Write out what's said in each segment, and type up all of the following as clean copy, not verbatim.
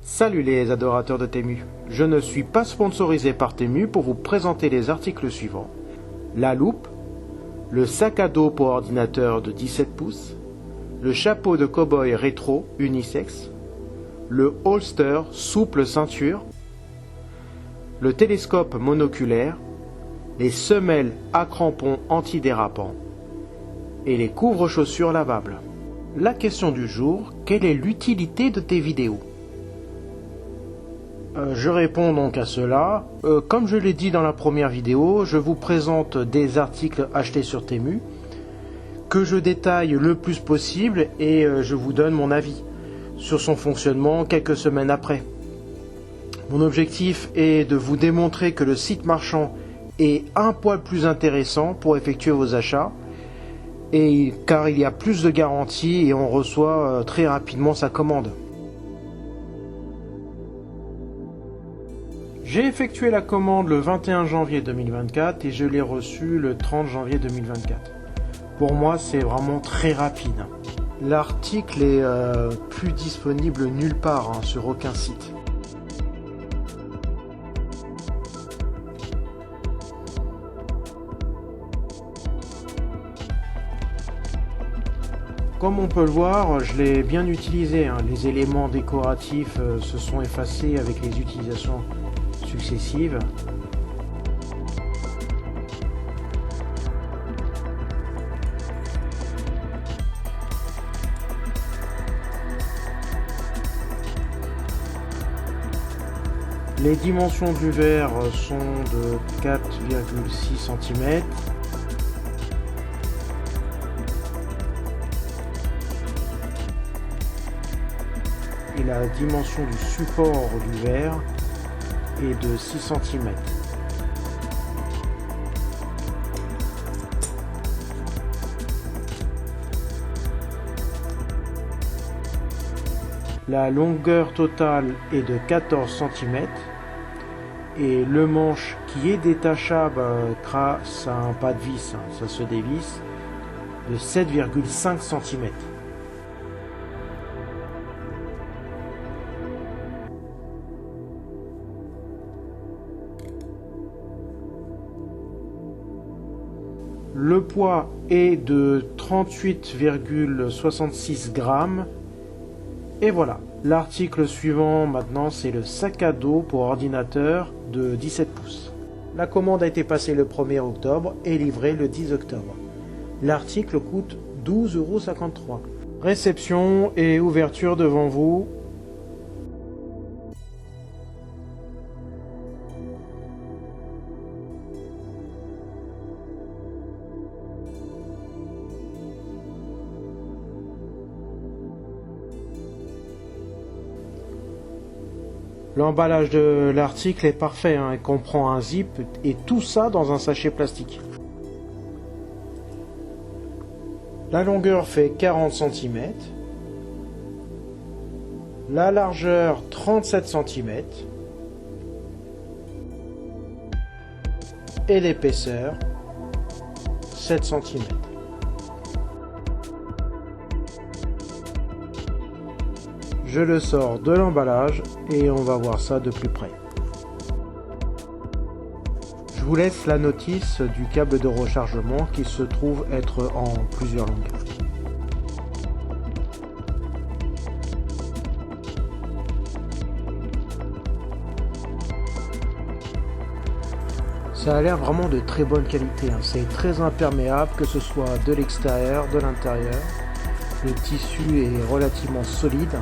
Salut les adorateurs de Temu, je ne suis pas sponsorisé par Temu pour vous présenter les articles suivants. La loupe, le sac à dos pour ordinateur de 17 pouces, le chapeau de cow-boy rétro unisexe, le holster souple ceinture, le télescope monoculaire, les semelles à crampons antidérapants et les couvre-chaussures lavables. La question du jour, quelle est l'utilité de tes vidéos ? Je réponds donc à cela. Comme je l'ai dit dans la première vidéo, je vous présente des articles achetés sur Temu que je détaille le plus possible et je vous donne mon avis sur son fonctionnement quelques semaines après. Mon objectif est de vous démontrer que le site marchand est un poil plus intéressant pour effectuer vos achats et car il y a plus de garanties et on reçoit très rapidement sa commande. J'ai effectué la commande le 21 janvier 2024 et je l'ai reçue le 30 janvier 2024. Pour moi, c'est vraiment très rapide. L'article est plus disponible nulle part, sur aucun site. Comme on peut le voir, je l'ai bien utilisé. Les éléments décoratifs se sont effacés avec les utilisations successives. Les dimensions du verre sont de 4,6 cm. Et la dimension du support du verre est de 6 cm. La longueur totale est de 14 cm et le manche qui est détachable grâce à un pas de vis, ça se dévisse, de 7,5 cm. Le poids est de 38,66 grammes. Et voilà, l'article suivant maintenant, c'est le sac à dos pour ordinateur de 17 pouces. La commande a été passée le 1er octobre et livrée le 10 octobre. L'article coûte 12,53 €. Réception et ouverture devant vous. L'emballage de l'article est parfait, il comprend un zip et tout ça dans un sachet plastique. La longueur fait 40 cm, la largeur 37 cm et l'épaisseur 7 cm. Je le sors de l'emballage et on va voir ça de plus près. Je vous laisse la notice du câble de rechargement qui se trouve être en plusieurs longueurs. Ça a l'air vraiment de très bonne qualité, c'est très imperméable que ce soit de l'extérieur, de l'intérieur. Le tissu est relativement solide.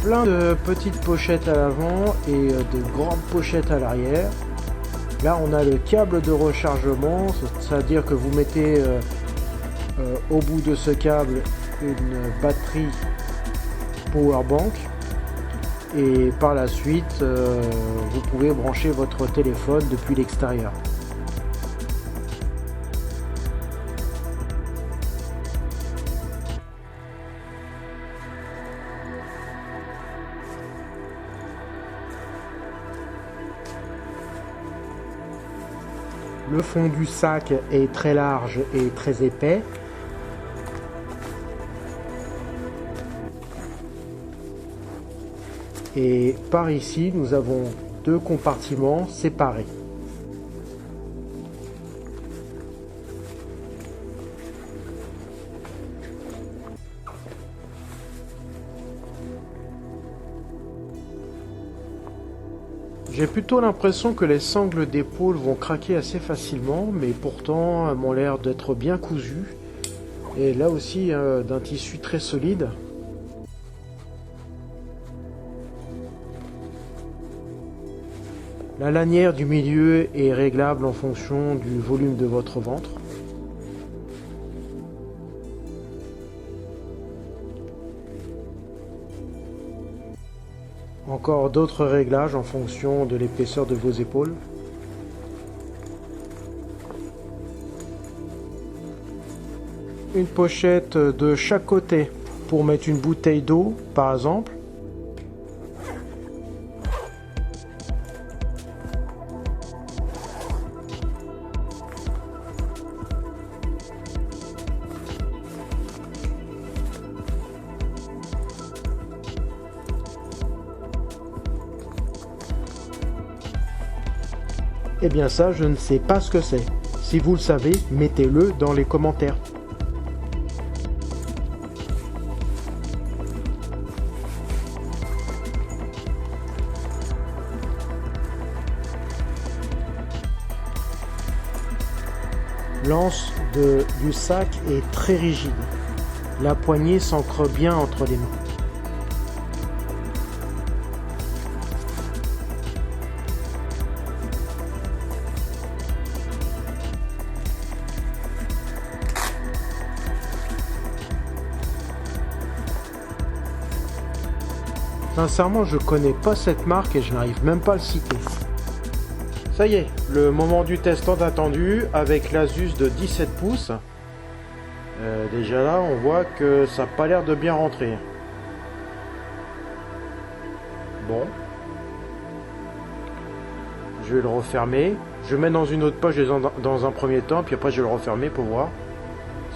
Plein de petites pochettes à l'avant et de grandes pochettes à l'arrière. Là on a le câble de rechargement, c'est-à-dire que vous mettez au bout de ce câble une batterie powerbank et par la suite vous pouvez brancher votre téléphone depuis l'extérieur. Le fond du sac est très large et très épais. Et par ici, nous avons deux compartiments séparés. J'ai plutôt l'impression que les sangles d'épaule vont craquer assez facilement, mais pourtant elles m'ont l'air d'être bien cousues. Et là aussi d'un tissu très solide. La lanière du milieu est réglable en fonction du volume de votre ventre. Encore d'autres réglages en fonction de l'épaisseur de vos épaules. Une pochette de chaque côté pour mettre une bouteille d'eau par exemple. Eh bien ça, je ne sais pas ce que c'est. Si vous le savez, mettez-le dans les commentaires. L'anse du sac est très rigide. La poignée s'ancre bien entre les mains. Sincèrement, je connais pas cette marque et je n'arrive même pas à le citer. Ça y est, le moment du test tant attendu avec l'Asus de 17 pouces. Déjà là, on voit que ça n'a pas l'air de bien rentrer. Bon. Je vais le refermer. Je vais mettre dans une autre poche dans un premier temps, puis après je vais le refermer pour voir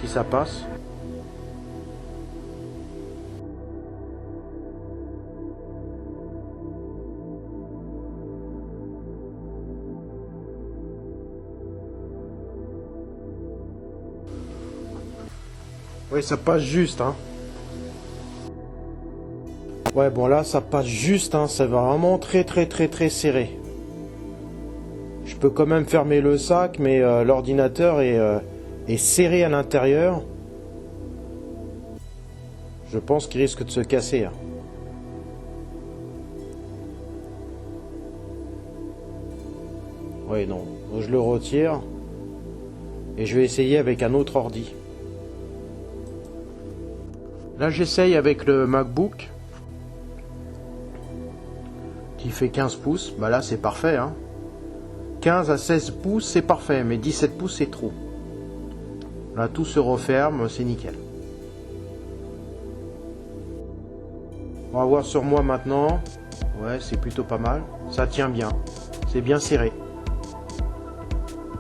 si ça passe. Oui, ça passe juste, hein. Ouais, bon là, ça passe juste, hein. C'est vraiment très serré. Je peux quand même fermer le sac, mais l'ordinateur est serré à l'intérieur. Je pense qu'il risque de se casser, hein. Oui, non. Je le retire. Et je vais essayer avec un autre ordi. Là, j'essaye avec le MacBook qui fait 15 pouces. Bah là, c'est parfait, hein. 15 à 16 pouces, c'est parfait, mais 17 pouces, c'est trop. Là, tout se referme, c'est nickel. On va voir sur moi maintenant. Ouais, c'est plutôt pas mal. Ça tient bien. C'est bien serré.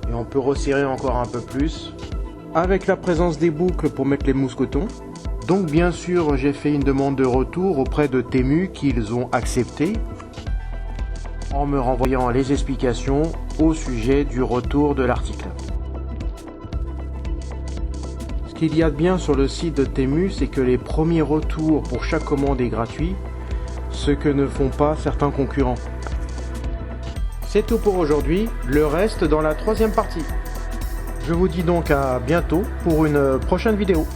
Et on peut resserrer encore un peu plus. Avec la présence des boucles pour mettre les mousquetons. Donc bien sûr, j'ai fait une demande de retour auprès de Temu qu'ils ont accepté en me renvoyant les explications au sujet du retour de l'article. Ce qu'il y a de bien sur le site de Temu, c'est que les premiers retours pour chaque commande est gratuit, ce que ne font pas certains concurrents. C'est tout pour aujourd'hui, le reste dans la troisième partie. Je vous dis donc à bientôt pour une prochaine vidéo.